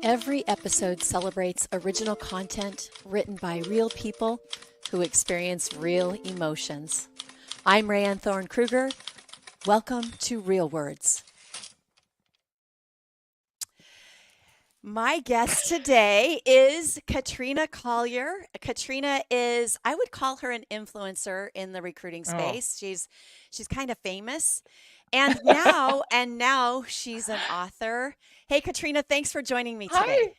Every episode celebrates original content written by real people who experience real emotions. I'm Rayanne Thorne-Kruger. Welcome to Real Words. My guest today is Katrina Collier. Katrina is, I would call her an influencer in the recruiting space. She's kind of famous. And now she's an author. Hey Katrina, thanks for joining me Hi. today.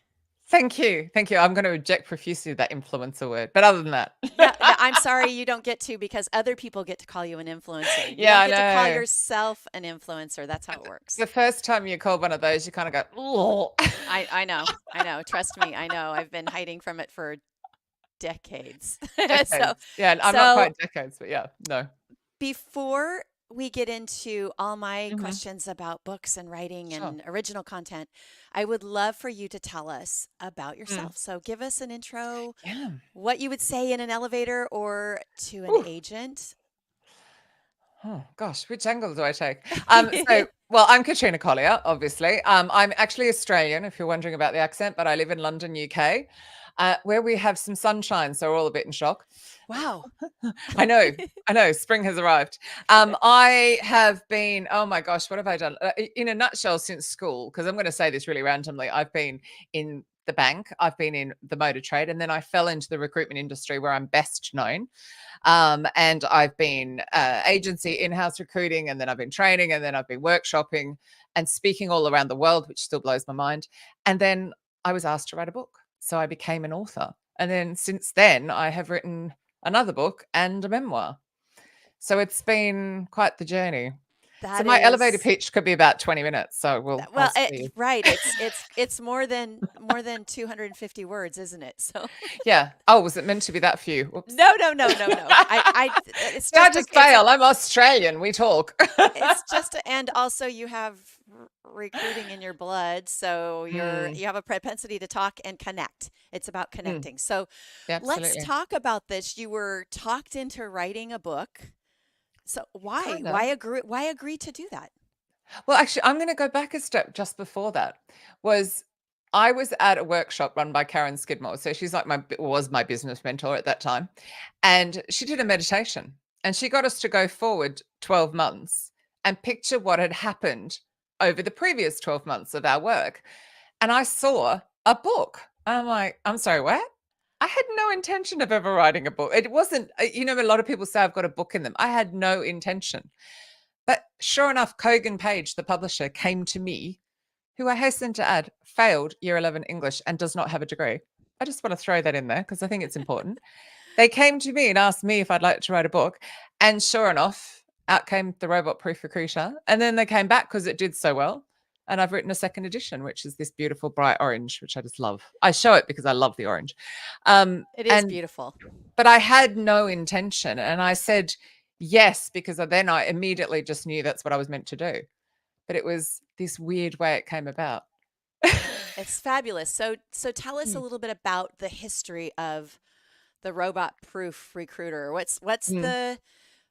Thank you. I'm going to reject profusely that influencer word, but other than that. Yeah, I'm sorry you don't get to, because other people get to call you an influencer. You Yeah, don't get I to call know. yourself an influencer. That's how it works. The first time you called one of those, you kind of go, oh. I know. Trust me, I know. I've been hiding from it for decades. So, Decades. Yeah, I'm not so quite decades, but yeah, no. before we get into all my hmm questions about books and writing Sure. and original content, I would love for you to tell us about Mm. yourself. So give us an intro, Yeah. what you would say in an elevator or to an Ooh. agent. Oh gosh, which angle do I take? Well, I'm Katrina Collier, obviously. I'm actually Australian, if you're wondering about the accent, but I live in London, UK, where we have some sunshine, so we're all a bit in shock. Wow. I know, I know, spring has arrived. I have been, oh my gosh, what have I done? In a nutshell, since school, because I'm going to say this really randomly, I've been in the bank, I've been in the motor trade, and then I fell into the recruitment industry where I'm best known. And I've been agency in-house recruiting, and then I've been training, and then I've been workshopping and speaking all around the world, which still blows my mind. And then I was asked to write a book. So I became an author. And then since then, I have written another book and a memoir. So it's been quite the journey. So That my elevator is pitch could be about 20 minutes. So I'll well, see. right. It's more than 250 words, isn't it? So Yeah. Oh, was it meant to be that few? Whoops. no. It's See, I just just fail. I'm Australian. We talk. and also you have recruiting in your blood, so Mm, you have a propensity to talk and connect. It's about mm, connecting. So yeah, let's absolutely. talk about this. You were talked into writing a book. So Kind of. why agree to do that? Well, actually, I'm going to go back a step just before that. Was I was at a workshop run by Karen Skidmore. So she's like was my business mentor at that time. And she did a meditation, and she got us to go forward 12 months and picture what had happened over the previous 12 months of our work. And I saw a book. I'm like, I'm sorry, what? I had no intention of ever writing a book. It wasn't, a lot of people say I've got a book in them. I had no intention. But sure enough, Kogan Page, the publisher, came to me, who I hasten to add failed year 11 English and does not have a degree. I just want to throw that in there because I think it's important. They came to me and asked me if I'd like to write a book. And sure enough, out came the Robot Proof Recruiter. And then they came back because it did so well. And I've written a second edition, which is this beautiful bright orange, which I just love. I show it because I love the orange. It is And beautiful. but I had no intention. And I said yes, because then I immediately just knew that's what I was meant to do. But it was this weird way it came about. It's fabulous. So tell us a Mm, little bit about the history of the robot proof recruiter. mm,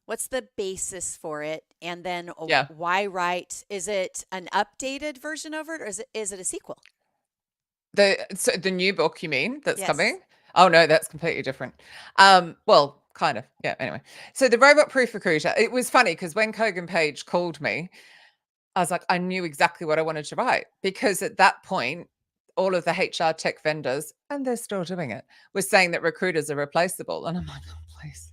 What's the basis for it? And then yeah. why write? Is it an updated version of it, or is it a sequel? The new book, you mean, that's Yes. coming? Oh no, that's completely different. Well, kind of. Yeah, anyway. So the Robot Proof Recruiter, it was funny because when Kogan Page called me, I was like, I knew exactly what I wanted to write, because at that point, all of the HR tech vendors, and they're still doing it, were saying that recruiters are replaceable. And I'm like, oh, please,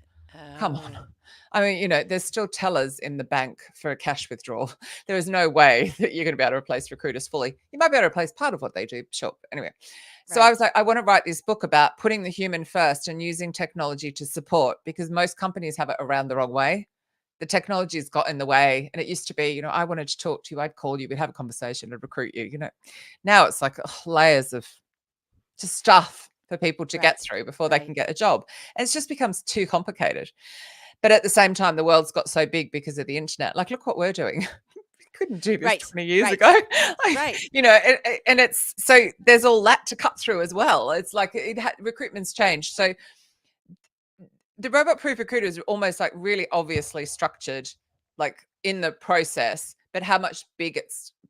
come on. Oh, I mean, there's still tellers in the bank for a cash withdrawal. There is no way that you're going to be able to replace recruiters fully. You might be able to replace part of what they do, sure. But anyway, so I right. was like, I want to write this book about putting the human first and using technology to support, because most companies have it around the wrong way. The technology has got in the way, and it used to be, I wanted to talk to you, I'd call you, we'd have a conversation, and recruit you. Now it's like layers of just stuff for people to get Right. through before they Right. can get a job, and it just becomes too complicated. But at the same time, the world's got so big because of the internet. Like, look what we're doing. We couldn't do this Right. 20 years Right. ago. Right. And it's so there's all that to cut through as well. It's like recruitment's changed. So the Robot Proof Recruiter is almost like really obviously structured, like in the process, but how much bigger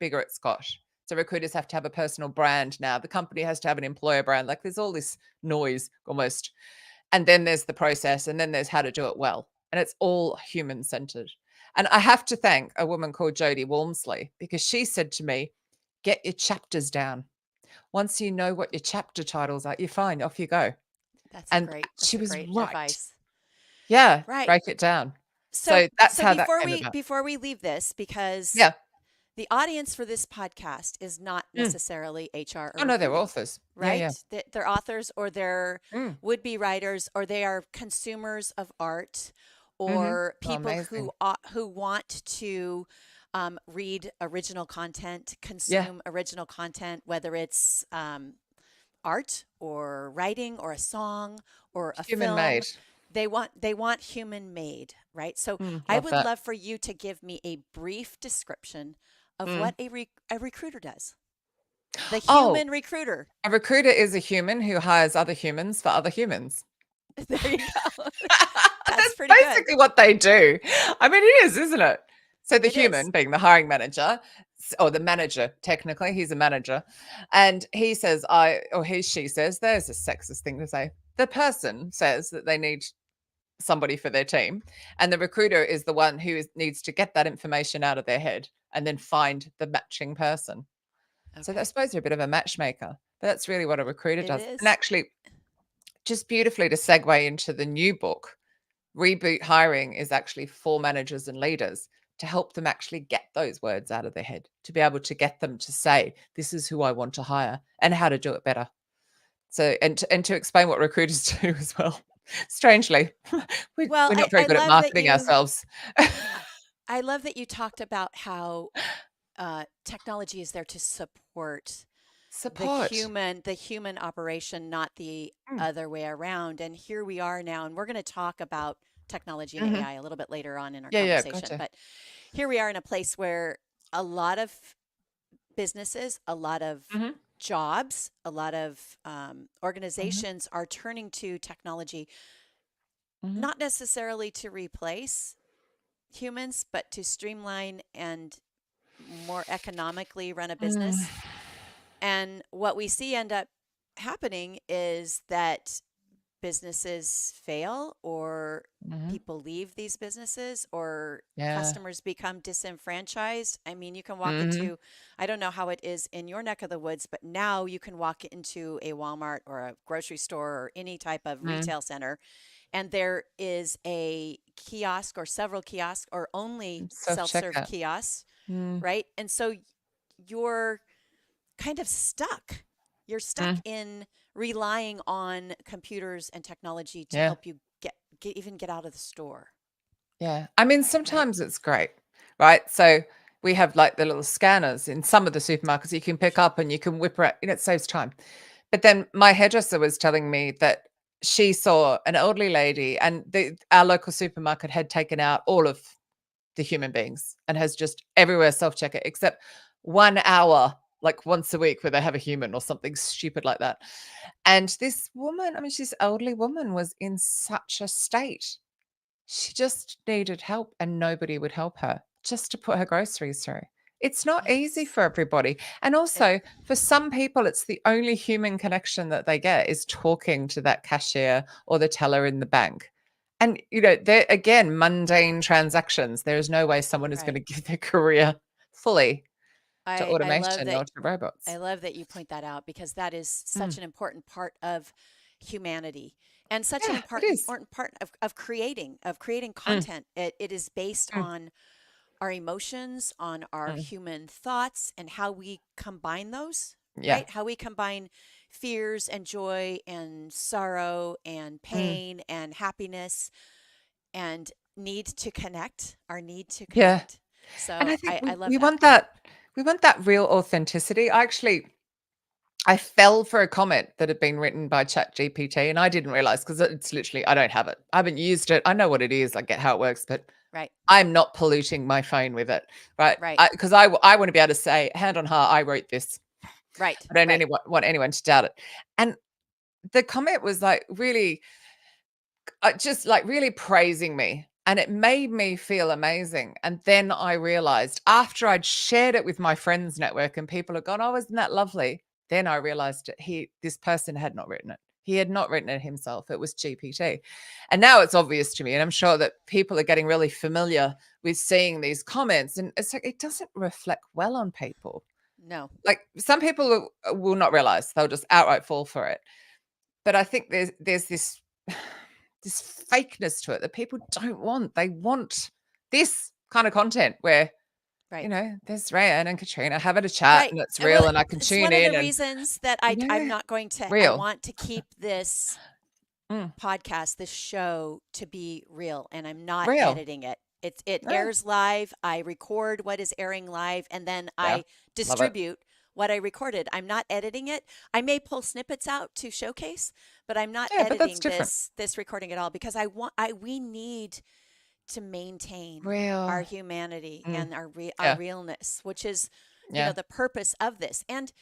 it's got. So recruiters have to have a personal brand now. The company has to have an employer brand. Like there's all this noise almost. And then there's the process, and then there's how to do it well. And it's all human centered. And I have to thank a woman called Jodie Walmsley, because she said to me, get your chapters down. Once you know what your chapter titles are, you're fine. Off you go. And That's she a was great right. advice. Yeah, Right. break it down. So So that's so how that came about. before we leave this, because Yeah. the audience for this podcast is not Mm. necessarily HR or Oh no, they're recruiting, authors. Yeah, right? yeah. They're authors, or they're Mm. would-be writers, or they are consumers of art, Mhm. or Oh, people amazing. who want to read original content, Yeah. consume original content, whether it's art or writing or a song or a Human made. film. They want human made, right? So I Love would that. love for you to give me a brief description of Mm. what a recruiter does. The Oh, human recruiter. a recruiter is a human who hires other humans for other humans. There you go. That's That's pretty good. basically what they do. I mean, it is, isn't it? So the It is. human being the hiring manager, or the manager, technically, he's a manager. And he says, or she says, there's a sexist thing to say. The person says that they need somebody for their team. And the recruiter is the one who needs to get that information out of their head and then find the matching person. So I Okay. suppose you're a bit of a matchmaker. But that's really what a recruiter It does. And is. actually, just beautifully to segue into the new book, Reboot Hiring is actually for managers and leaders to help them actually get those words out of their head, to be able to get them to say, this is who I want to hire and how to do it better. So, and to explain what recruiters do as well. Strangely, Well, we're not very I good at love that marketing you ourselves. I love that you talked about how technology is there to support Support. the human operation, not the Mm, other way around. And here we are now, and we're going to talk about technology and mhm. AI a little bit later on in our Yeah, yeah, conversation. gotcha. But here we are in a place where a lot of businesses, a lot of Mhm, jobs, a lot of mhm, organizations are turning to technology, mhm. not necessarily to replace humans, but to streamline and more economically run a Mm, business. And what we see end up happening is that businesses fail, or mhm. people leave these businesses, or Yeah. customers become disenfranchised. I mean, you can walk Mhm, into, I don't know how it is in your neck of the woods, but now you can walk into a Walmart or a grocery store or any type of mm. retail center, and there is a kiosk or several kiosks or only self-serve Self-checkout. kiosks, Mm, right? And so you're kind of stuck. You're stuck mm. in relying on computers and technology to Yeah. help you even get out of the store, Yeah. I mean, right? sometimes it's great, right? So we have like the little scanners in some of the supermarkets you can pick up and you can whip around, it saves time. But then my hairdresser was telling me that she saw an elderly lady, and our local supermarket had taken out all of the human beings and has just everywhere self-checker except 1 hour, like once a week, where they have a human or something stupid like that. And this woman, I mean, she's elderly woman, was in such a state. She just needed help and nobody would help her just to put her groceries through. It's not easy Yes. for everybody. And It, also, for some people, it's the only human connection that they get is talking to that cashier or the teller in the bank. And, they're again mundane transactions. There is no way someone is going right. to give their career fully to I love automation that or to robots. you point that out, because that is such Mm. an important part of humanity, and such an Yeah, it is. important part of creating Mm, content. It is based mm, on our emotions, on our mm. human thoughts, and how we combine those, Yeah. right? How we combine fears and joy and sorrow and Mm. pain and happiness and our need to Yeah. connect. And I So think I we love we that. want that we want that real authenticity. I fell for a comment that had been written by ChatGPT, and I didn't realize, because it's literally, I don't have it. I haven't used it. I know what it is. I get how it works, but Right, I'm not polluting my phone with it, right? right, Because I want to be able to say, hand on heart, I wrote this. right, I don't right. want anyone to doubt it. And the comment was like really, just like really praising me. And it made me feel amazing. And then I realized after I'd shared it with my friends network and people had gone, oh, isn't that lovely? Then I realized that this person had not written it. He had not written it himself. It was GPT. And now it's obvious to me. And I'm sure that people are getting really familiar with seeing these comments. And it's like, it doesn't reflect well on people. No. Like some people will not realize, they'll just outright fall for it. But I think there's this this fakeness to it that people don't want. They want this kind of content where, Right. there's Rayanne and Katrina having a chat Right. and it's Well, real and I can it's tune one of in the and, reasons that I'm not going to, I real. want to keep this Mm, podcast, this show to be real, and I'm not real. editing it. It Yeah. airs live. I record what is airing live, and then Yeah. I Love it. distribute what I recorded. I'm not editing it. I may pull snippets out to showcase, but I'm not Yeah, but that's editing different. this recording at all because we need to maintain our Real. humanity Mm, and our yeah. realness, which is Yeah. the purpose of this. And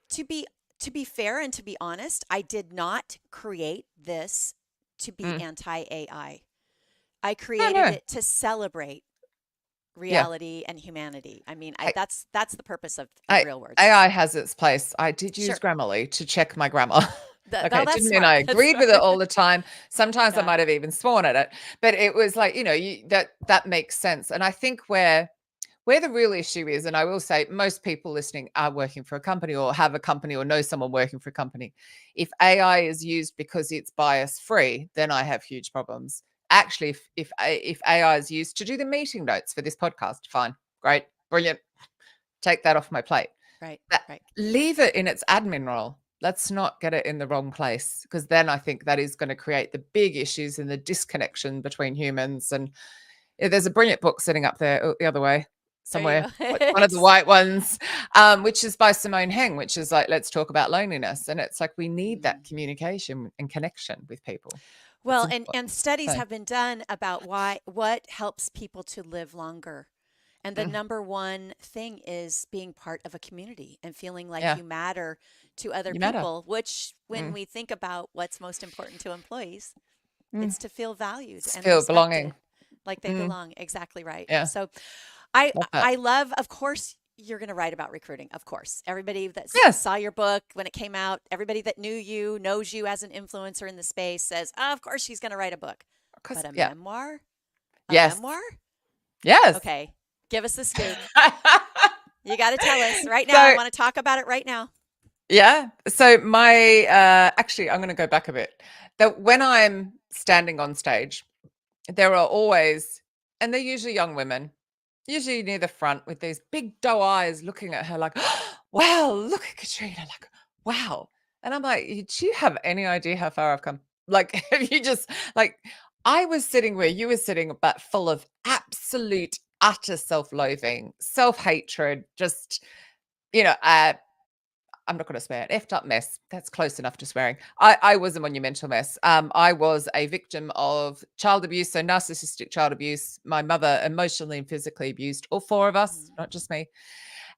to be fair and to be honest, I did not create this to be Mm. anti AI. I No, created no. it to celebrate Yeah. reality and humanity. I mean, Hey, that's the purpose of I, Real Words. AI has its place. I did use Sure. Grammarly to check my grammar. Okay, No, it that's didn't mean smart. I That's agreed with it smart. all the time. Sometimes I Yeah. might have even sworn at it, but it was like, that makes sense. And I think where the real issue is, and I will say most people listening are working for a company or have a company or know someone working for a company. If AI is used because it's bias free, then I have huge problems. Actually, if AI is used to do the meeting notes for this podcast, fine, great, brilliant. Take that off my plate. Right. Right. Leave it in its admin role. Let's not get it in the wrong place because then I think that is going to create the big issues and the disconnection between humans. And there's a brilliant book sitting up there the other way There you somewhere, go. one of the white ones, which is by Simone Heng, which is like, let's talk about loneliness. And it's like we need that communication and connection with people. It's Well, important. and studies So, have been done about what helps people to live longer. And the mm, number one thing is being part of a community and feeling like yeah, you matter to other you matter. people, which when Mm, we think about what's most important to employees, mm. it's to feel valued and Feel belonging. respected, like they Mm, belong. Exactly right. yeah, So I love that. I love, of course, you're going to write about recruiting, of course. Everybody that Yes, saw your book when it came out, everybody that knew you, knows you as an influencer in the space says, oh, of course she's going to write a book. because But a yeah, memoir? A yes, memoir? yes. Okay. Give us the scoop. You got to tell us right now. So I want to talk about it right now. yeah. So my actually I'm going to go back a bit. That when I'm standing on stage, there are always, and they're usually young women, usually near the front with these big doe eyes looking at her like, wow, look at Katrina, like, wow. And I'm like, do you have any idea how far I've come? Like, have you just like I was sitting where you were sitting, but full of absolute utter self-loathing, self-hatred, just, you know, I'm not going to swear, an effed up mess. That's close enough to swearing. I was a monumental mess. I was a victim of child abuse, so narcissistic child abuse. My mother emotionally and physically abused all four of us, Mhm. not just me.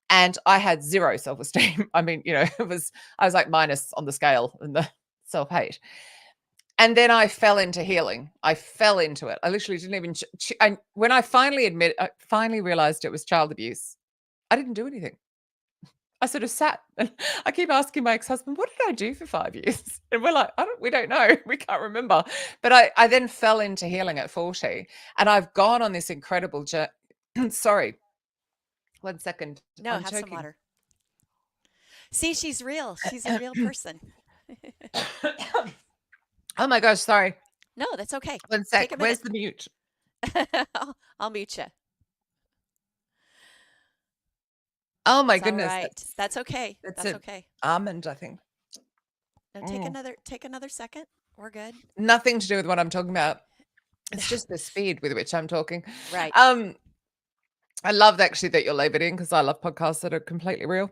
And I had zero self-esteem. I mean, I was like minus on the scale and the self-hate. And then I fell into healing. I fell into it. I literally didn't even. When I finally realized it was child abuse, I didn't do anything. I sort of sat and I keep asking my ex-husband, "What did I do for 5 years?" And we're like, we don't know. We can't remember." But I then fell into healing at 40, and I've gone on this incredible journey. Sorry, 1 second. No, I'm have some choking. water. See, she's real. She's a real person. Oh my gosh, sorry. No, that's okay. 1 Take sec. a Where's minute. the mute? I'll mute you. Oh my It's all goodness, right. That's okay. that's That's an okay. almond, I think. No, Mm. take another second. We're good. Nothing to do with what I'm talking about. It's just the speed with which I'm talking. Right. I love actually that you're laboured in because I love podcasts that are completely real.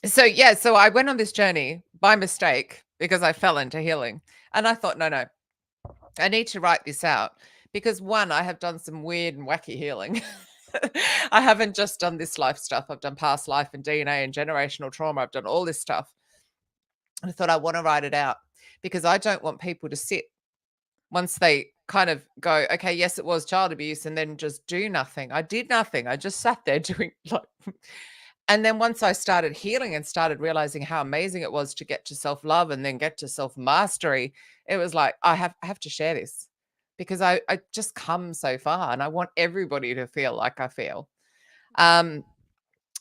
So yeah, so I went on this journey by mistake because I fell into healing. And I thought, no, I need to write this out because one, I have done some weird and wacky healing. I haven't just done this life stuff. I've done past life and DNA and generational trauma. I've done all this stuff. And I thought I want to write it out because I don't want people to sit once they kind of go, okay, yes, it was child abuse, and then just do nothing. I did nothing. I just sat there doing like, and then once I started healing and started realizing how amazing it was to get to self-love and then get to self-mastery, it was like, I have to share this because I just come so far and I want everybody to feel like I feel. Um,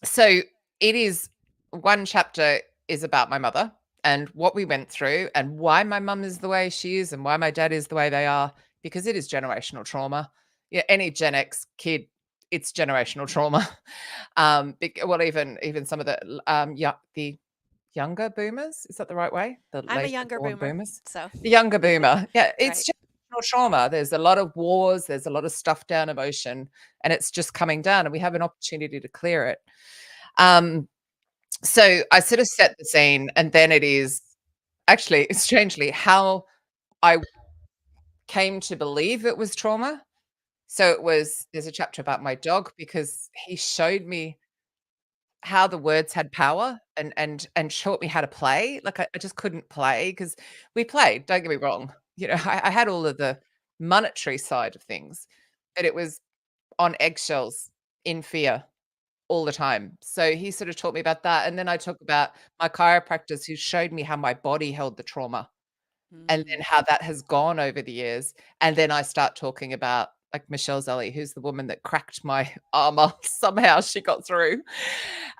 so it is, one chapter is about my mother and what we went through and why my mum is the way she is and why my dad is the way they are, because it is generational trauma. Yeah, any Gen X kid, it's generational trauma. Well, even some of the younger boomers, is that the right way? The I'm a later younger born boomer, boomers, so the younger boomer. Yeah, it's right. generational trauma. There's a lot of wars. There's a lot of stuff down emotion, and it's just coming down, and we have an opportunity to clear it. Um, so I sort of set the scene, and then it is actually, strangely, how I came to believe it was trauma. So there's a chapter about my dog because he showed me how the words had power and taught me how to play. Like I just couldn't play because we played, don't get me wrong. I had all of the monetary side of things, but it was on eggshells in fear all the time. So he sort of taught me about that. And then I talk about my chiropractors who showed me how my body held the trauma and Mm, then how that has gone over the years. And then I start talking about like Michelle Zelly, who's the woman that cracked my armor. Somehow she got through.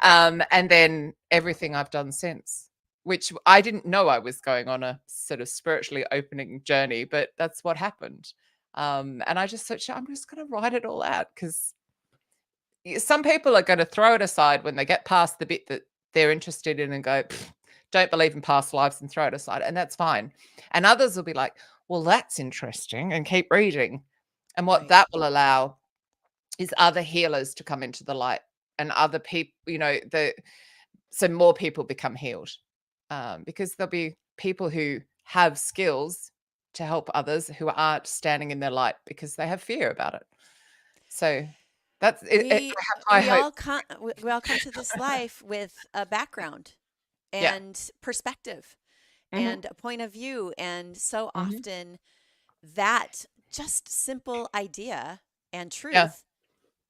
And then everything I've done since, which I didn't know I was going on a sort of spiritually opening journey, but that's what happened. And I just thought, I'm just going to write it all out because some people are going to throw it aside when they get past the bit that they're interested in and go, don't believe in past lives and throw it aside. And that's fine. And others will be like, well, that's interesting and keep reading. And what right. that will allow is other healers to come into the light and other people, so more people become healed because there'll be people who have skills to help others who aren't standing in their light because they have fear about it. So that's it. I We have high hope. we all come to this life with a background Yeah. and perspective Mhm, and a point of view, and so mhm. often that just simple idea and Yeah. truth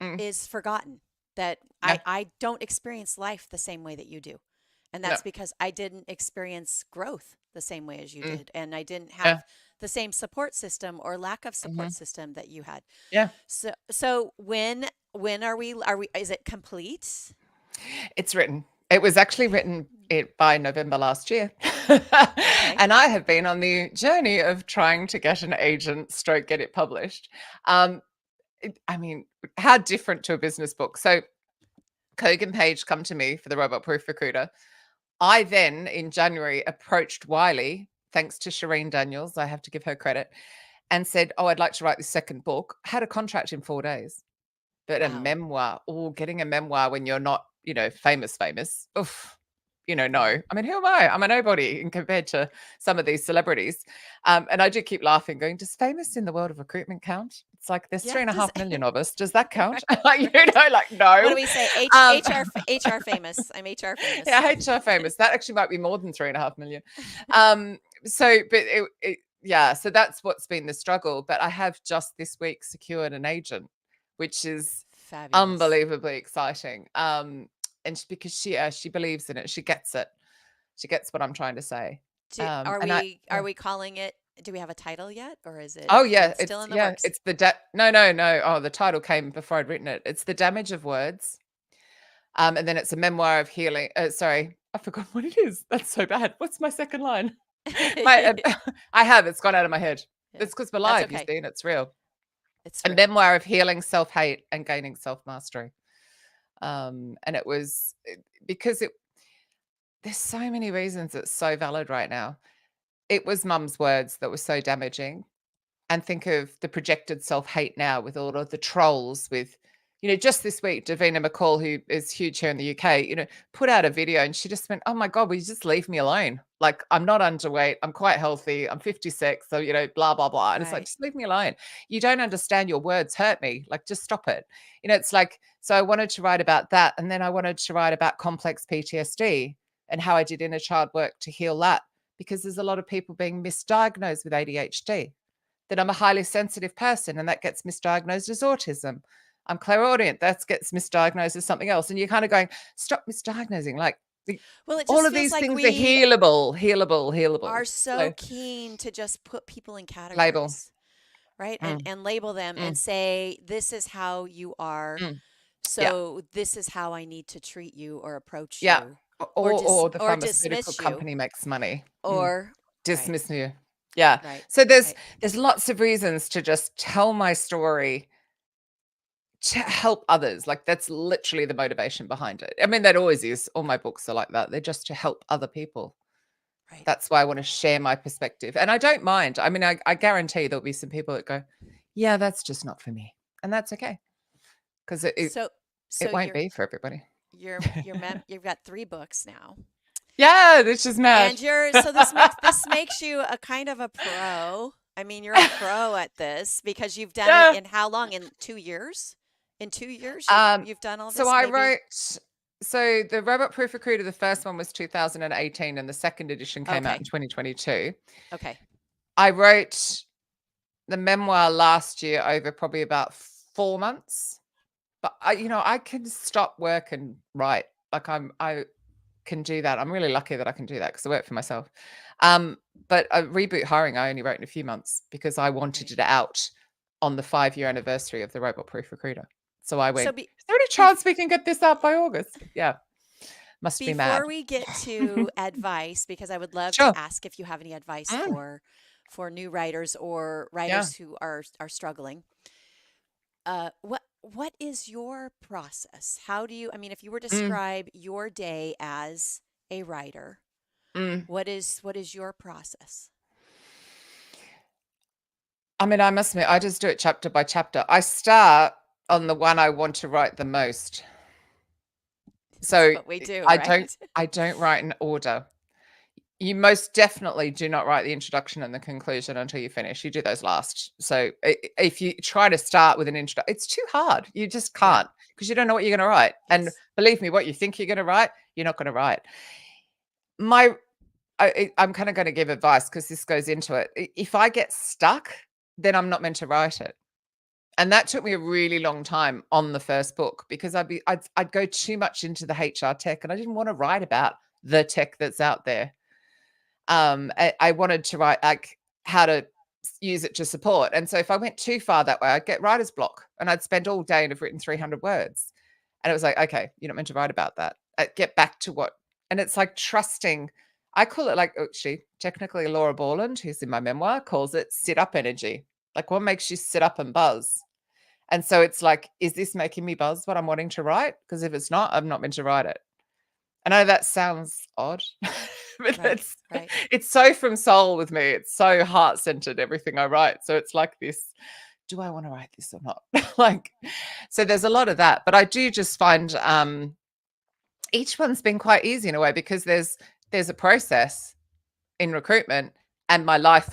Mm. is forgotten, that Yeah. I don't experience life the same way that you do. And No. that's because I didn't experience growth the same way as you Mm. did. And I didn't Yeah. have the same support system or lack of support Mhm. system that you had. Yeah. So when are we is it complete? It's written. It was actually written by November last year. Okay. And I have been on the journey of trying to get an agent stroke get it published. Um, I mean, how different to a business book. So Kogan Page come to me for the Robot Proof Recruiter. I then, in January, approached Wiley, thanks to Shireen Daniels, I have to give her credit, and said, oh, I'd like to write this second book. Had a contract in 4 days. But a Wow. memoir, getting a memoir when you're not, famous, oof, no. Yeah. I mean, who am I? I'm a nobody in compared to some of these celebrities. And I do keep laughing, going, does famous in the world of recruitment count? It's like there's Yeah. three and a Does half million of us. Does that count? right. You Right. know, like, What do no. we say? Um, HR famous. I'm HR famous. yeah, HR famous. That actually might be more than 3.5 million. So that's what's been the struggle. But I have just this week secured an agent, which is Fabulous. unbelievably exciting. And because she believes in it, she gets it. She gets what I'm trying to say. Are And I we yeah. calling it? Do we have a title yet, or is it Oh yeah, still in the works? it's the no. Oh, the title came before I'd written it. It's The Damage of Words. And then it's a memoir of healing. Sorry, I forgot what it is. That's so bad. What's my second line? My it's gone out of my head. Yeah, It's because we're that's live, you okay. see, and it's real. It's A real. memoir of healing self-hate and gaining self-mastery. And it was because there's so many reasons it's so valid right now. It was mum's words that were so damaging. And think of the projected self-hate now with all of the trolls with, just this week, Davina McCall, who is huge here in the UK, put out a video and she just went, oh my God, will you just leave me alone? Like, I'm not underweight. I'm quite healthy. I'm 56. So, blah, blah, blah. And it's like, Right. just leave me alone. You don't understand. Your words hurt me. Like, just stop it. It's like, so I wanted to write about that. And then I wanted to write about complex PTSD and how I did inner child work to heal that because there's a lot of people being misdiagnosed with ADHD then I'm a highly sensitive person, and that gets misdiagnosed as autism. I'm clairaudient, that gets misdiagnosed as something else. And you're kind of going, stop misdiagnosing. Like Well, it all just of feels these like things are we healable. are so So keen to just put people in label. categories, right? Mm, And label them and mm, say, this is how you are. mm. Yeah. So this is how I need to treat you or approach Yeah. you Or the or pharmaceutical dismiss you company makes money. Mm. or right, Dismiss you. Yeah. right, So there's right, there's lots of reasons to just tell my story to help others. Like that's literally the motivation behind it. I mean, that always is. All my books are like that. They're just to help other people. right. That's why I want to share my perspective. And I don't mind. I mean, I guarantee there'll be some people that go, yeah, that's just not for me. And that's okay. Because So it so won't be for everybody. you've got 3 books now. Yeah, this is mad. And this makes you a kind of a pro. I mean, you're a pro at this because you've done it Yeah. in how long? In 2 years? In 2 years, Um, you've done all so this, I maybe? wrote, so the Robot Proof Recruiter, the first one was 2018 and the second edition came out in Okay. 2022. Okay. I wrote the memoir last year over probably about 4 months, but I can stop work and write. Like I can do that. I'm really lucky that I can do that because I work for myself. But a Reboot Hiring, I only wrote in a few months because I wanted Right. it out on the 5-year anniversary of the Robot Proof Recruiter. So I So went, is there any chance bef- we can get this out by August? Yeah, must be mad. before we get to advice, because I would love to Sure. ask if you have any advice Mm, for new writers or yeah. writers who are struggling. What is your process? How do you, I mean, if you were to Mm, describe your day as a writer, mm. what is your process? I mean, I must admit, I just do it chapter by chapter. I start on the one I want to write the most. That's So what we do, I right? don't I don't write in order. You most definitely do not write the introduction and the conclusion until you finish. You do those last. So if you try to start with an intro, it's too hard. You just Yeah. can't because you don't know what you're going to write. And Yes. believe me, what you think you're going to write, you're not going to write. My I'm kind of going to give advice because this goes into it. If I get stuck, then I'm not meant to write it. And that took me a really long time on the first book because I'd go too much into the HR tech and I didn't want to write about the tech that's out there. I wanted to write like how to use it to support. And so if I went too far that way, I'd get writer's block and I'd spend all day and have written 300 words. And it was like, okay, you're not meant to write about that. Get back to what, and it's like trusting. I call it like, actually, technically Laura Borland, who's in my memoir, calls it sit up energy. Like what makes you sit up and buzz? And so it's like, is this making me buzz what I'm wanting to write? Because if it's not, I'm not meant to write it. I know that sounds odd, but Right. Right. it's so from soul with me. It's so heart-centered, everything I write. So it's like this, do I want to write this or not? Like, so there's a lot of that. But I do just find each one's been quite easy in a way because there's a process in recruitment and my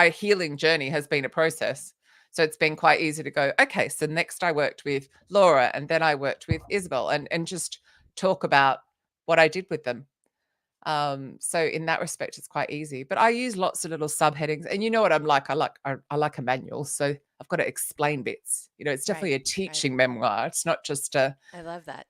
healing journey has been a process. So it's been quite easy to go, okay, so next I worked with Laura and then I worked with Isabel and just talk about what I did with them. So in that respect, it's quite easy. But I use lots of little subheadings. And you know what I'm like? I like a manual. So I've got to explain bits. It's Right. definitely a Right. teaching memoir. It's not just a I love that.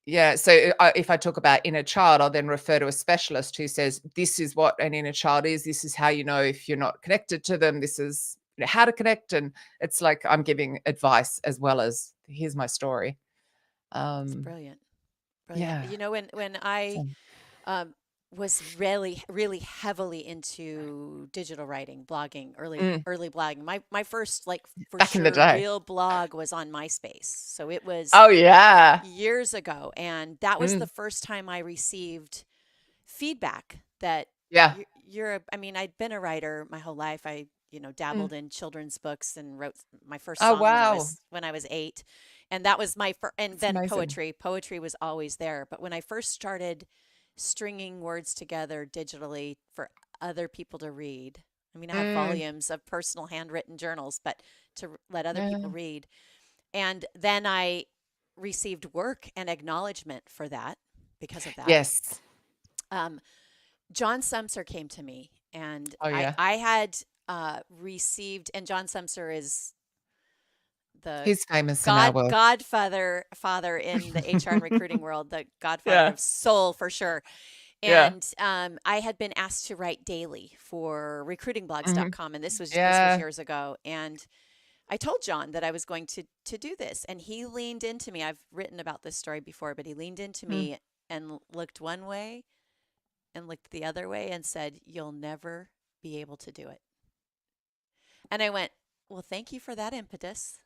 yeah, so if I talk about inner child, I'll then refer to a specialist who says, this is what an inner child is. This is how you know if you're not connected to them. This is how to connect. And it's like I'm giving advice as well as here's my story. It's Um, brilliant. Brilliant. yeah. You know, when I So, um, was really, really heavily into digital writing, blogging, mm, early blogging. My first, like, for back in the sure, day. real blog was on MySpace. So it was Oh, yeah. years ago, and that was the Mm, first time I received feedback that yeah. I mean, I'd been a writer my whole life. I, Mm. dabbled in children's books and wrote my first Oh, song when I wow. was 8. And that was my first, and That's then amazing. poetry. Poetry was always there. But when I first started stringing words together digitally for other people to read, I mean, I have Mm, volumes of personal handwritten journals, but to let other people yeah. read. And then I received work and acknowledgement for that because of that. Yes. Um, John Sumser came to me, and Oh, I yeah. I had received, and John Sumser is the He's famous in our world. father in the HR and recruiting world, the godfather Yeah. of soul for sure. Yeah. And I had been asked to write daily for Hmm. recruitingblogs.com, and this was Yeah. years ago. And I told John that I was going to do this, and he leaned into me. I've written about this story before, but he leaned into Mm. me and looked one way and looked the other way and said, "You'll never be able to do it." And I went, "Well, thank you for that impetus."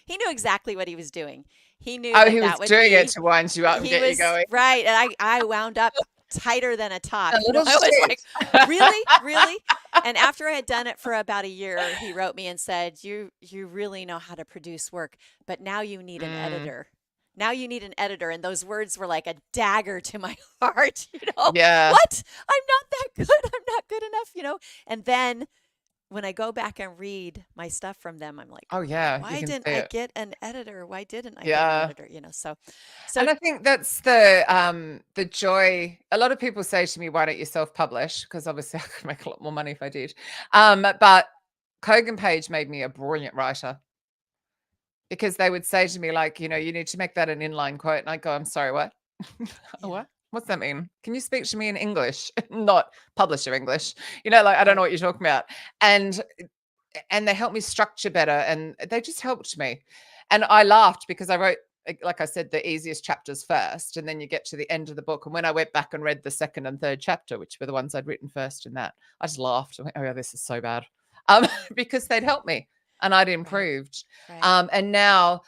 He knew exactly what he was doing. He knew Oh, that he was that would doing it be to wind you up and he get you was going. right, and I wound up tighter than a top. A little I was shit. like, "Really? Really?" And after I had done it for about a year, he wrote me and said, "You really know how to produce work, but now you need an Mm, editor. Now you need an editor." And those words were like a dagger to my heart, yeah. What? I'm not that good. I'm not good enough. And then when I go back and read my stuff from them, I'm like, Oh, yeah. You why can didn't see I it. get an editor? Why didn't I get an Yeah. editor? So And I think that's the joy. A lot of people say to me, "Why don't you self-publish?" Because obviously I could make a lot more money if I did. But Kogan Page made me a brilliant writer because they would say to me, like, you need to make that an inline quote. And I go, "I'm sorry, what? yeah, What? What's that mean? Can you speak to me in English, not publisher English? Like I don't know right, what you're talking about." And they helped me structure better, and they just helped me. And I laughed because I wrote, like I said, the easiest chapters first, and then you get to the end of the book. And when I went back and read the second and third chapter, which were the ones I'd written first in that, I just laughed. I went, "Oh, yeah, this is so bad," because they'd helped me and I'd right, improved. right. And now,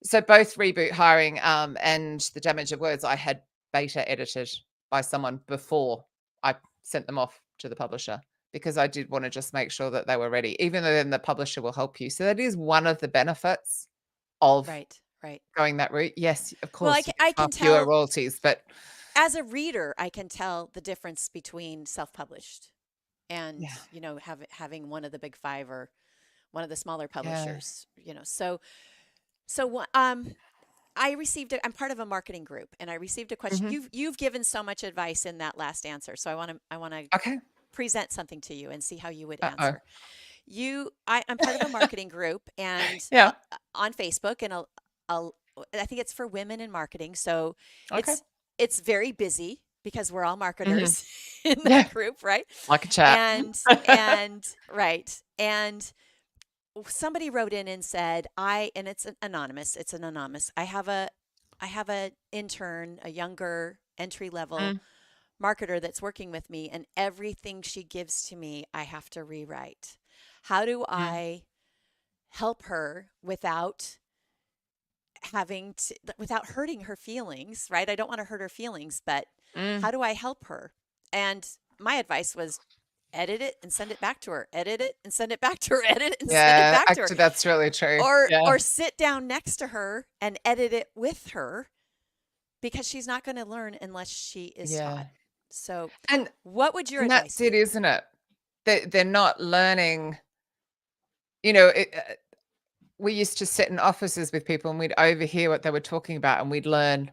so both Reboot Hiring and The Damage of Words, I had beta edited by someone before I sent them off to the publisher because I did want to just make sure that they were ready, even though then the publisher will help you. So that is one of the benefits of Right, right. going that route. Yes, of Well, course, you get I far can fewer tell royalties, but as a reader, I can tell the difference between self-published and, yeah, having one of the big five or one of the smaller yeah. publishers. So I'm part of a marketing group, and I received a question. Hmm. You've given so much advice in that last answer, so I want to Okay. present something to you and see how you would Uh-oh. answer. I'm part of a marketing group, and Yeah. on Facebook, and a, I think it's for women in marketing. So Okay. it's very busy because we're all Hmm. marketers in Yeah. that group, right? Like a chat. And right, and somebody wrote in and said, and it's anonymous. It's an anonymous. I have a intern, a younger entry level Mm, marketer that's working with me, and everything she gives to me, I have to rewrite. How do mm, I help her without hurting her feelings, right? I don't want to hurt her feelings, but mm. how do I help her? And my advice was edit it and send it back to her. Edit it and send it back to her. Edit it and send it Yeah, back to her. actually, that's really true. Or Yeah. or sit down next to her and edit it with her because she's not going to learn unless she is taught. Yeah. So, And what would your and advice that's it, be? isn't it? They're not learning, you know, it, we used to sit in offices with people and we'd overhear what they were talking about and we'd learn,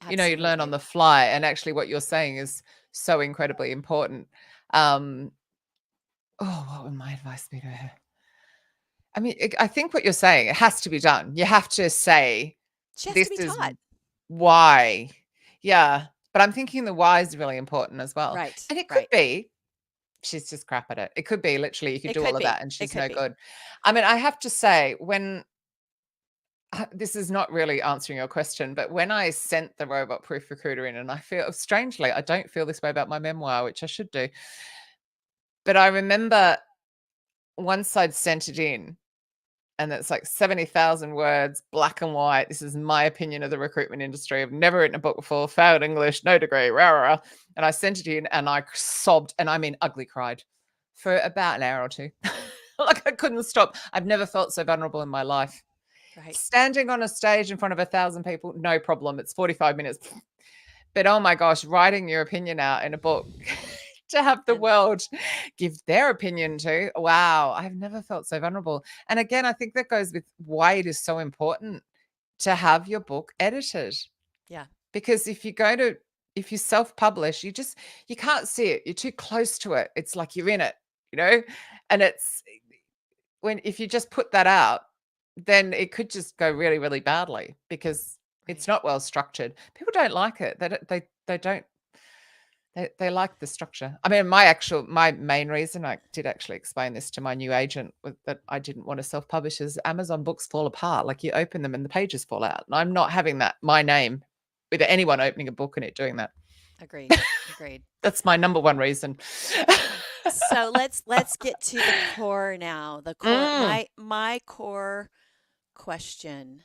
you'd learn on Absolutely. the fly. And actually what you're saying is so incredibly important. Um, oh, what would my advice be to her? I mean, I think what you're saying, it has to be done. You have to say, She has to this be is taught. why. Yeah. But I'm thinking the why is really important as well. Right, And it could right. be she's just crap at it. It could be literally you could It do all could of be. that and It she's could no be. good. I mean, I have to say, when this is not really answering your question, but when I sent the robot proof recruiter in, and I feel strangely, I don't feel this way about my memoir, which I should do. But I remember once I'd sent it in, and it's like 70,000 words, black and white. This is my opinion of the recruitment industry. I've never written a book before, failed English, no degree, rah, rah, rah. And I sent it in and I sobbed, and I mean ugly cried for about an hour or two. Like I couldn't stop. I've never felt so vulnerable in my life. Right. Standing on a stage in front of 1,000 people, no problem. It's 45 minutes. But oh my gosh, writing your opinion out in a book to have the And world give their opinion to, wow, I've never felt so vulnerable. And again, I think that goes with why it is so important to have your book edited. yeah, Because if you self-publish, you can't see it. You're too close to it. It's like you're in it, you know? And it's if you just put that out, then it could just go really, really badly because it's Right. not well structured. People don't like it. They don't they like the structure. I mean, my main reason, I did actually explain this to my new agent, that I didn't want to self-publish, is Amazon books fall apart. Like, you open them and the pages fall out. And I'm not having that, my name, with anyone opening a book and it doing that. Agreed. Agreed. That's my number one reason. So let's get to the core now. The core, Mm, my core question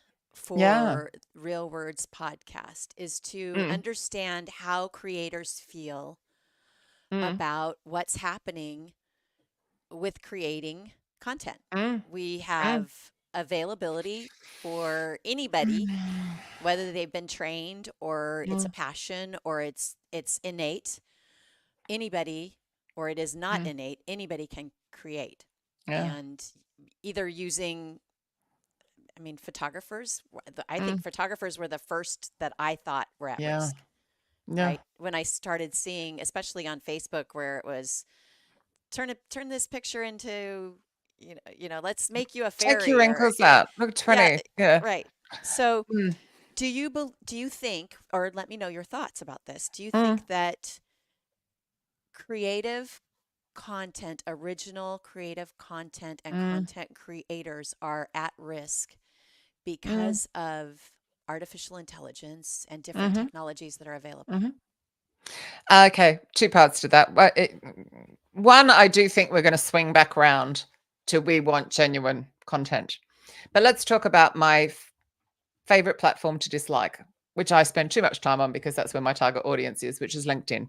yeah. for Real Words podcast is to Mm, understand how creators feel mm, about what's happening with creating content. mm, We mm, have availability for anybody, mm, whether they've been trained or it's a mm, passion or it's innate. Anybody, or it is not mm. innate, anybody can create. Yeah. And either using, I mean, photographers, I think Mm, photographers were the first that I thought were at yeah. risk, Yeah. right? When I started seeing, especially on Facebook, where it was turn this picture into, let's make you a Take your fairy, or wrinkles out. Look yeah, 20. Yeah. right. So Mm, do you think, or let me know your thoughts about this, do you mm, think that creative content, original creative content, and mm, content creators are at risk mm, because of artificial intelligence and different mhm, technologies that are available? mhm. Okay, 2 parts to that. One, I do think we're gonna swing back round to, we want genuine content. But let's talk about my favorite platform to dislike, which I spend too much time on because that's where my target audience is, which is LinkedIn.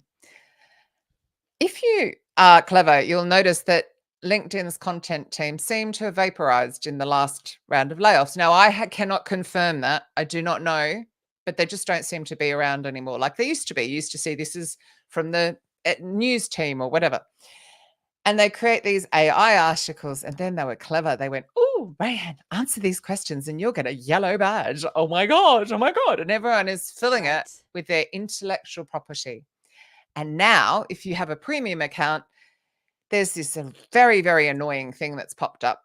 If you are clever, you'll notice that LinkedIn's content team seem to have vaporized in the last round of layoffs. Now, I cannot confirm that. I do not know, but they just don't seem to be around anymore like they used to be. You used to see this is from the news team or whatever. And they create these AI articles, and then they were clever. They went, "Oh, Rayanne, answer these questions and you'll get a yellow badge. Oh my God, oh my God." And everyone is filling it Right. with their intellectual property. And now, if you have a premium account, there's this very, very annoying thing that's popped up.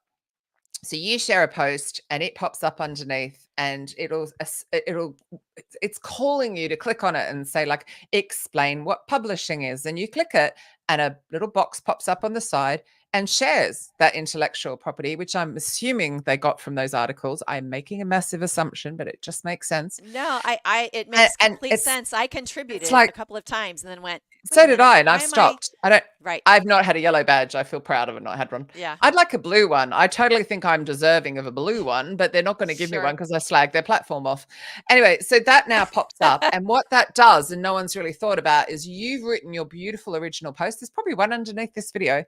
So you share a post and it pops up underneath, and it's calling you to click on it and say, like, explain what publishing is. And you click it and a little box pops up on the side and shares that intellectual property, which I'm assuming they got from those articles. I'm making a massive assumption, but it just makes sense. No, it And, makes and complete it's sense. I it's contributed a like, couple of times and then went, wait so a did minute, I, and why I've am I? stopped. I don't Right. I've not had a yellow badge. I feel proud of it, not had one. Yeah. I'd like a blue one. I totally think I'm deserving of a blue one, but they're not going to give me one Sure. because I slagged their platform off. Anyway, so that now pops up. And what that does, and no one's really thought about, is you've written your beautiful original post. There's probably one underneath this video,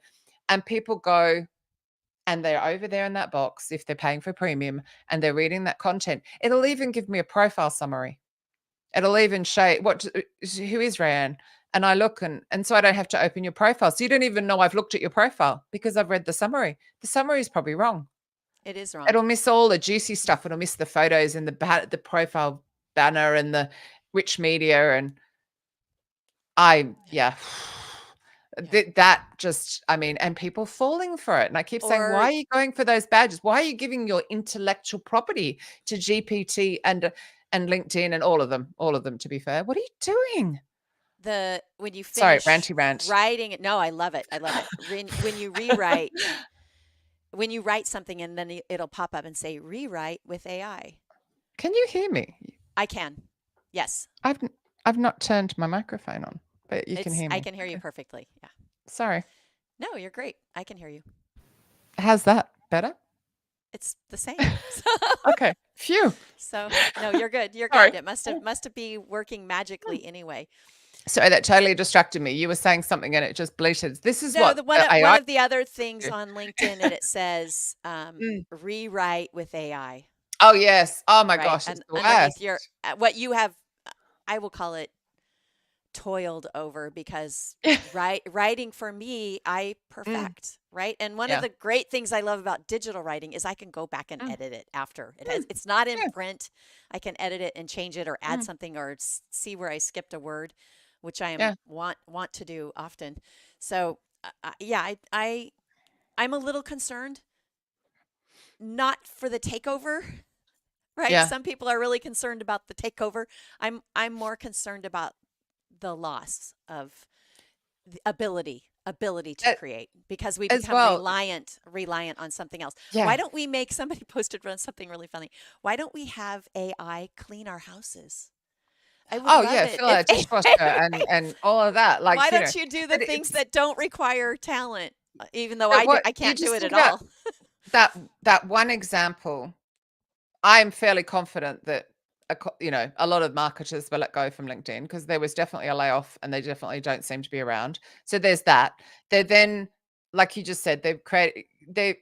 and people go and they're over there in that box if they're paying for premium and they're reading that content. It'll even give me a profile summary. It'll even show who is Rayanne. And I look, and so I don't have to open your profile. So you don't even know I've looked at your profile because I've read the summary. The summary is probably wrong. It is wrong. It'll miss all the juicy stuff. It'll miss the photos and the profile banner and the rich media. And Yeah. yeah. Yeah. That just, I mean, and people falling for it. And I keep saying, Or why are you going for those badges? Why are you giving your intellectual property to GPT and LinkedIn and all of them, to be fair? What are you doing? when you Sorry, finish ranty rant. writing it, no, I love it. I love it. When you rewrite, when you write something and then it'll pop up and say rewrite with AI. Can you hear me? I can. Yes. I've I've not turned my microphone on, but you can hear I me. can hear you Okay. perfectly. Yeah. Sorry. No, you're great. I can hear you. How's that? Better? It's the same. Okay. Phew. So no, you're good. You're Sorry. good. It must be working magically anyway. Sorry, that totally distracted me. You were saying something and it just bleated. This is No, what the one AI of the other things do. on LinkedIn, and it says Mm. rewrite with AI, Oh, yes. Oh my right? gosh, it's And the underneath worst. your what you have, I will call it toiled over, because writing for me, I Mm. perfect, right? And one of Yeah. the great things I love about digital writing is I can go back and Mm. edit it after Mm. it's not in Yeah. print. I can edit it and change it or add Mm. something or see where I skipped a word, which I am Yeah. want to do often. So yeah, I I'm a little concerned, not for the takeover, right? Yeah. Some people are really concerned about the takeover. I'm more concerned about the loss of the ability to a- create, because we As become well. reliant on something else. Why Yeah. don't we make somebody posted on something really funny? Why don't we have AI clean our houses? I would Oh love yeah, it fill if out a dishwasher and all of that. why Like, don't you do the but things it's that don't require talent? Even though but what I you can't do just it think at about all. that one example. I'm fairly confident that a lot of marketers were let go from LinkedIn because there was definitely a layoff and they definitely don't seem to be around. So there's that. They're then, like you just said, they're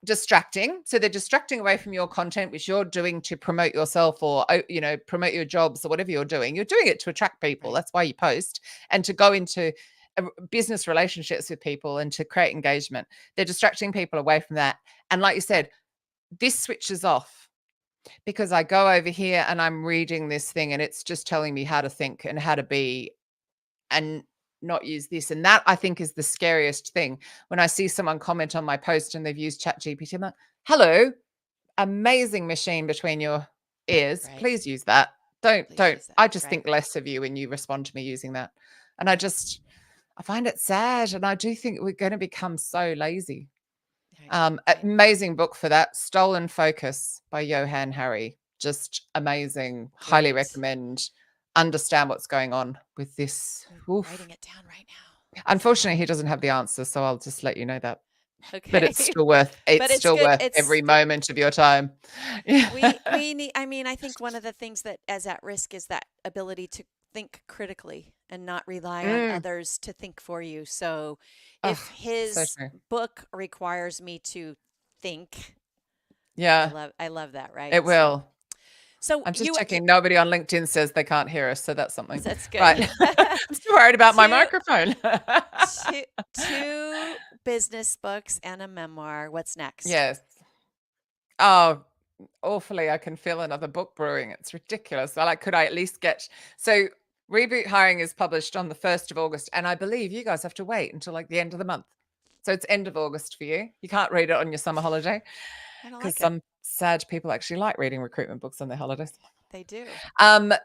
distracting. So they're distracting away from your content, which you're doing to promote yourself or, promote your jobs or whatever you're doing. You're doing it to attract people. Right. That's why you post, and to go into business relationships with people and to create engagement. They're distracting people away from that. And like you said, this switches off because I go over here and I'm reading this thing and it's just telling me how to think and how to be and not use this. And that, I think, is the scariest thing. When I see someone comment on my post and they've used ChatGPT, I'm like, hello, amazing machine between your ears. Right. Please use that. Please Don't. use that. I just Right. think less of you when you respond to me using that. And Right. I find it sad. And I do think we're going to become so lazy. Right. Right. Amazing book for that, Stolen Focus by Johann Hari. Just amazing. Highly Great. recommend. Understand what's going on with this. I'm Oof. writing it down right now. Unfortunately, So, he doesn't have the answer, so I'll just let you know that. But okay. But it's it's still good. worth every moment of your time. Yeah. We need, I mean, I think one of the things that is at risk is that ability to think critically and not rely on Mm. others to think for you. So if Oh, so his true. book requires me to think, Yeah, I love that, right? it will. So I'm just you checking. Nobody on LinkedIn says they can't hear us, so that's something. that's good. Right. I'm still worried about my two microphone. two two business books and a memoir. What's next? Yes. Oh, awfully, I can feel another book brewing. It's ridiculous. Could I at least get so Reboot Hiring is published on the 1st of August, and I believe you guys have to wait until like the end of the month. So it's end of August for you. You can't read it on your summer holiday I don't because like it. some sad people actually like reading recruitment books on their holidays. They do.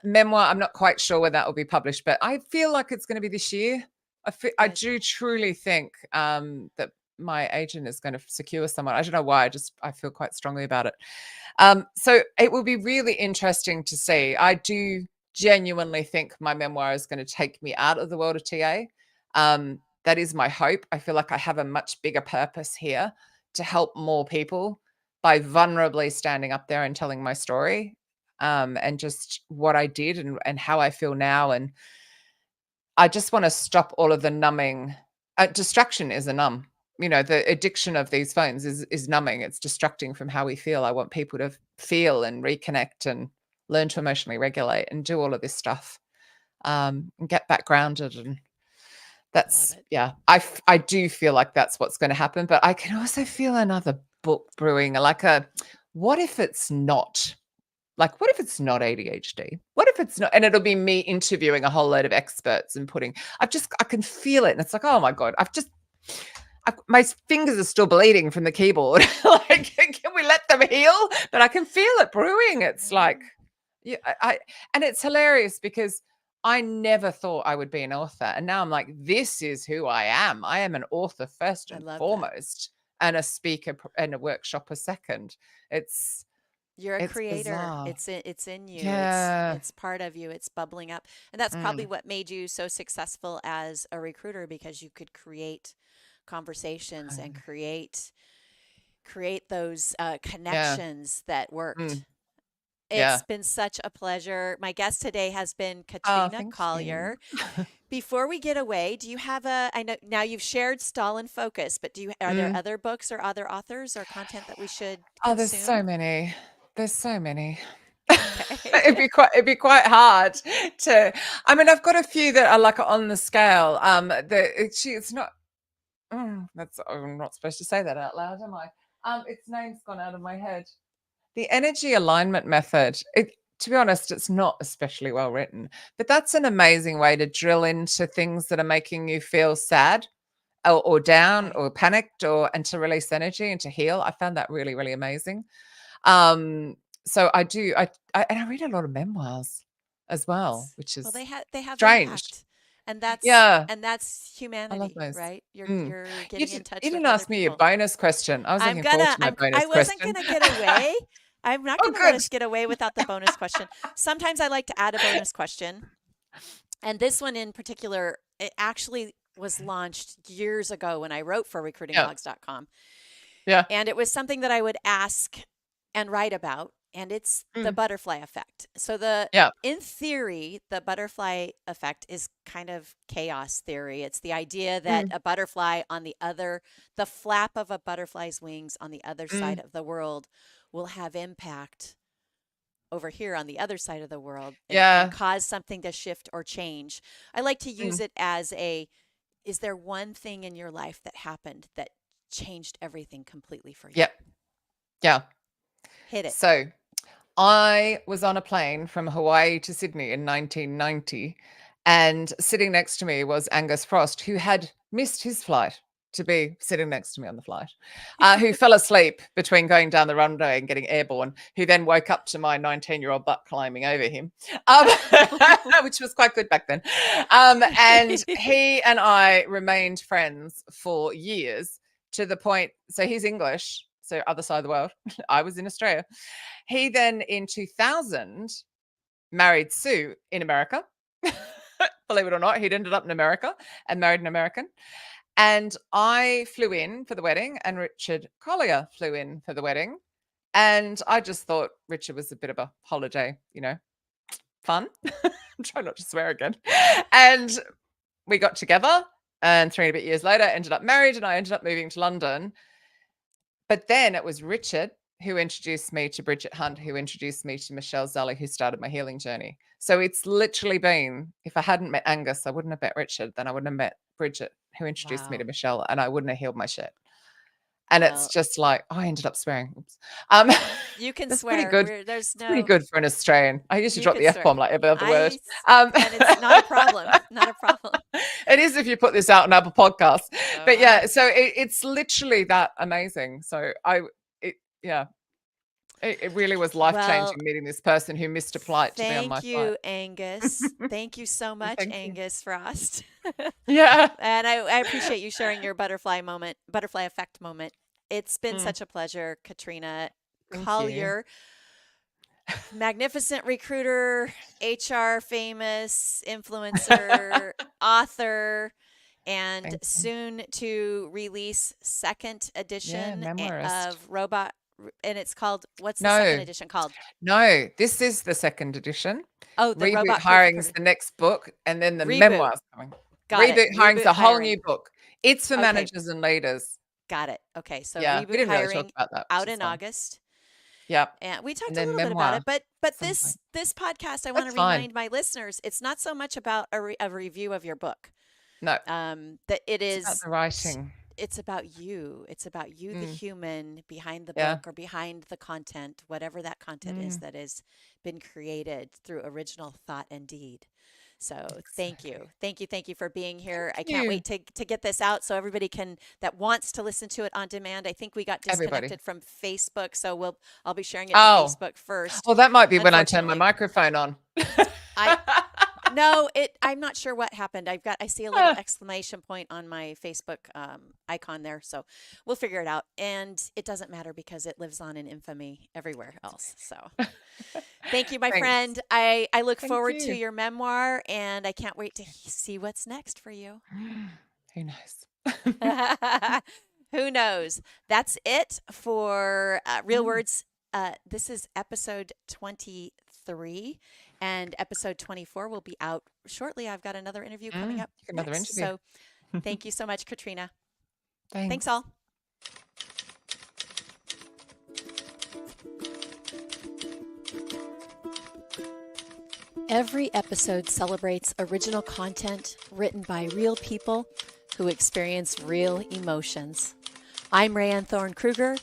Memoir, I'm not quite sure when that will be published, but I feel like it's going to be this year. I Good. do truly think that my agent is going to secure someone. I don't know why. I feel quite strongly about it. So it will be really interesting to see. I do genuinely think my memoir is going to take me out of the world of TA. That is my hope. I feel like I have a much bigger purpose here to help more people by vulnerably standing up there and telling my story, and just what I did and how I feel now. And I just want to stop all of the numbing. Distraction is a numb. The addiction of these phones is numbing. It's distracting from how we feel. I want people to feel and reconnect and learn to emotionally regulate and do all of this stuff, and get back grounded. And I love that's, it. yeah, I do feel like that's what's going to happen. But I can also feel another book brewing, what if it's not? Like, what if it's not ADHD? What if it's not? And it'll be me interviewing a whole load of experts and I can feel it. And it's like, oh my God, my fingers are still bleeding from the keyboard. Like, can we let them heal? But I can feel it brewing. It's like, Mm, yeah, and it's hilarious because I never thought I would be an author. And now I'm like, this is who I am. I am an author first I and love that. foremost, and a speaker and a workshopper second. It's, You're a it's creator. bizarre. It's in you. Yeah. It's part of you. It's bubbling up. And that's probably Mm. what made you so successful as a recruiter, because you could create conversations and create those Yeah. connections that worked. Mm. It's Yeah. been such a pleasure. My guest today has been Oh, Katrina thank you. Collier. Before we get away, do you have I know now you've shared Stall and Focus, but are there Mm. other books or other authors or content that we should Oh, there's consume? so many. There's so many. Okay. It'd be quite hard to. I mean, I've got a few that are like on the scale. It's not. I'm not supposed to say that out loud, am I? Its name's gone out of my head. The energy alignment method. To be honest, it's not especially well written, but that's an amazing way to drill into things that are making you feel sad, or down Right. or panicked, and to release energy and to heal. I found that really, really amazing. So I do, and I read a lot of memoirs as well, which Well, is they have strange. impact, and that's Yeah, humanity, I love those. right? Mm. You're getting in You touch with didn't other ask me your people. bonus question. I was looking forward to my I bonus wasn't question. gonna get away. I'm not Oh, gonna let good. us get away without the bonus question. Sometimes I like to add a bonus question, and this one in particular, it actually was launched years ago when I wrote for Yeah, recruitingblogs.com. yeah, And it was something that I would ask and write about, and it's the mm, butterfly effect. So yeah, in theory, the butterfly effect is kind of chaos theory. It's the idea that mm, a butterfly on the flap of a butterfly's wings on the other side mm, of the world will have impact over here on the other side of the world, and yeah, cause something to shift or change. I like to mm, use it as is there one thing in your life that happened that changed everything completely for you? yeah, yeah. Hit it. So I was on a plane from Hawaii to Sydney in 1990, and sitting next to me was Angus Frost, who had missed his flight to be sitting next to me on the flight, who fell asleep between going down the runway and getting airborne, who then woke up to my 19-year-old butt climbing over him, um, which was quite good back then. And he and I remained friends for years, to the point, so he's English, so other side of the world. I was in Australia. He then in 2000 married Sue in America. Believe it or not, he'd ended up in America and married an American. And I flew in for the wedding, and Richard Collier flew in for the wedding. And I just thought Richard was a bit of a holiday, fun. Try not to swear again. And we got together, and 3 and a bit years later, ended up married, and I ended up moving to London. But then it was Richard who introduced me to Bridget Hunt, who introduced me to Michelle Zally, who started my healing journey. So it's literally been, if I hadn't met Angus, I wouldn't have met Richard, then I wouldn't have met Bridget, who introduced me to Wow. Michelle, and I wouldn't have healed my shit. And it's Well, just like, oh, I ended up swearing. Oops. Um, you can that's pretty swear. good. There's It's pretty no, good for an Australian. I used to you drop can the F swear. bomb like every other word. And it's not a problem. Not a problem. It is if you put this out on Apple Podcasts. But Uh, yeah, so it's literally that amazing. So yeah, it really was life well, changing meeting this person who missed a flight to be on my thank flight. you, Angus. Thank you so much, Thank you. Angus Frost. Yeah. And I appreciate you sharing your butterfly effect moment. It's been Mm, such a pleasure, Katrina thank you. Collier, magnificent recruiter, HR famous, influencer, author, and Thank you. soon to release second Yeah, edition memoirist. of Robot. And it's called, what's the second No, edition called? no, this is the second edition. Oh, the Reboot Robot Proof Hiring's Recruiter. the next book, and then the Reboot. memoir's coming. Got it. Reboot Hiring's Reboot a whole hiring. new book. It's for Okay, managers and leaders. got it. Okay, so Yeah, we Reboot didn't really talk Hiring about that, which out is in fun. August. Yep. And we And talked a then little bit about memoir it, but at some point. this podcast, I want That's to fine. remind my listeners, it's not so much about a review of your book. No, That it it's about is the writing. it's about you. It's about you, the Mm, human behind the yeah. book or behind the content, whatever that content is Mm, that has been created through original thought and deed. So thank exactly. you. Thank you for being Thank here. I can't you, wait to get this out so everybody that wants to listen to it on demand. I think we got everybody. disconnected from Facebook, so I'll be sharing it to Oh, Facebook first. well, that might be when I turn my Unfortunately. microphone on. I No, I'm not sure what happened. I see a little exclamation point on my Facebook icon there, so we'll figure it out. And it doesn't matter because it lives on in infamy everywhere else. So thank you, my Thanks. friend. I look Thank forward to you. your memoir, and I can't wait to see what's next for you. Who knows? Who knows? That's it for Real Mm, Words. This is episode 23, and episode 24 will be out shortly. I've got another interview coming up another next. interview. So thank you so much, Katrina. Thanks, Thanks. all. Every episode celebrates original content written by real people who experience real emotions. I'm Rayanne Thorne Kruger,